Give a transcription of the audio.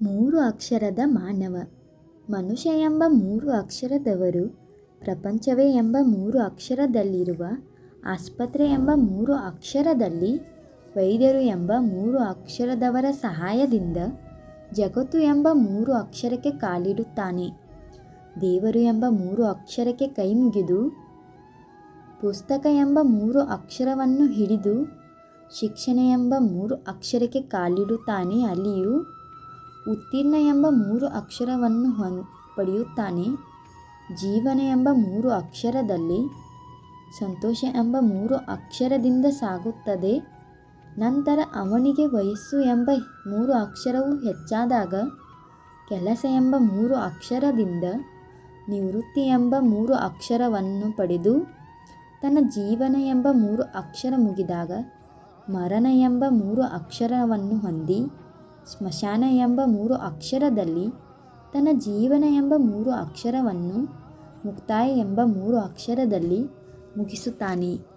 ಮೂರು ಅಕ್ಷರದ ಮಾನವ. ಮನುಷ್ಯ ಎಂಬ ಮೂರು ಅಕ್ಷರದವರು, ಪ್ರಪಂಚವೇ ಎಂಬ ಮೂರು ಅಕ್ಷರದಲ್ಲಿರುವ, ಆಸ್ಪತ್ರೆ ಎಂಬ ಮೂರು ಅಕ್ಷರದಲ್ಲಿ, ವೈದ್ಯರು ಎಂಬ ಮೂರು ಅಕ್ಷರದವರ ಸಹಾಯದಿಂದ ಜಗತ್ತು ಎಂಬ ಮೂರು ಅಕ್ಷರಕ್ಕೆ ಕಾಲಿಡುತ್ತಾನೆ. ದೇವರು ಎಂಬ ಮೂರು ಅಕ್ಷರಕ್ಕೆ ಕೈ ಮುಗಿದು, ಪುಸ್ತಕ ಎಂಬ ಮೂರು ಅಕ್ಷರವನ್ನು ಹಿಡಿದು, ಶಿಕ್ಷಣ ಎಂಬ ಮೂರು ಅಕ್ಷರಕ್ಕೆ ಕಾಲಿಡುತ್ತಾನೆ. ಅಲ್ಲಿಯೂ ಉತ್ತೀರ್ಣ ಎಂಬ ಮೂರು ಅಕ್ಷರವನ್ನು ಪಡೆಯುತ್ತಾನೆ. ಜೀವನ ಎಂಬ ಮೂರು ಅಕ್ಷರದಲ್ಲಿ, ಸಂತೋಷ ಎಂಬ ಮೂರು ಅಕ್ಷರದಿಂದ ಸಾಗುತ್ತದೆ. ನಂತರ ಅವನಿಗೆ ವಯಸ್ಸು ಎಂಬ ಮೂರು ಅಕ್ಷರವು ಹೆಚ್ಚಾದಾಗ, ಕೆಲಸ ಎಂಬ ಮೂರು ಅಕ್ಷರದಿಂದ ನಿವೃತ್ತಿ ಎಂಬ ಮೂರು ಅಕ್ಷರವನ್ನು ಪಡೆದು, ತನ್ನ ಜೀವನ ಎಂಬ ಮೂರು ಅಕ್ಷರ ಮುಗಿದಾಗ ಮರಣ ಎಂಬ ಮೂರು ಅಕ್ಷರವನ್ನು ಹೊಂದಿ, ಸ್ಮಶಾನ ಎಂಬ ಮೂರು ಅಕ್ಷರದಲ್ಲಿ ತನ್ನ ಜೀವನ ಎಂಬ ಮೂರು ಅಕ್ಷರವನ್ನು ಮುಕ್ತಾಯ ಎಂಬ ಮೂರು ಅಕ್ಷರದಲ್ಲಿ ಮುಗಿಸುತ್ತಾನೆ.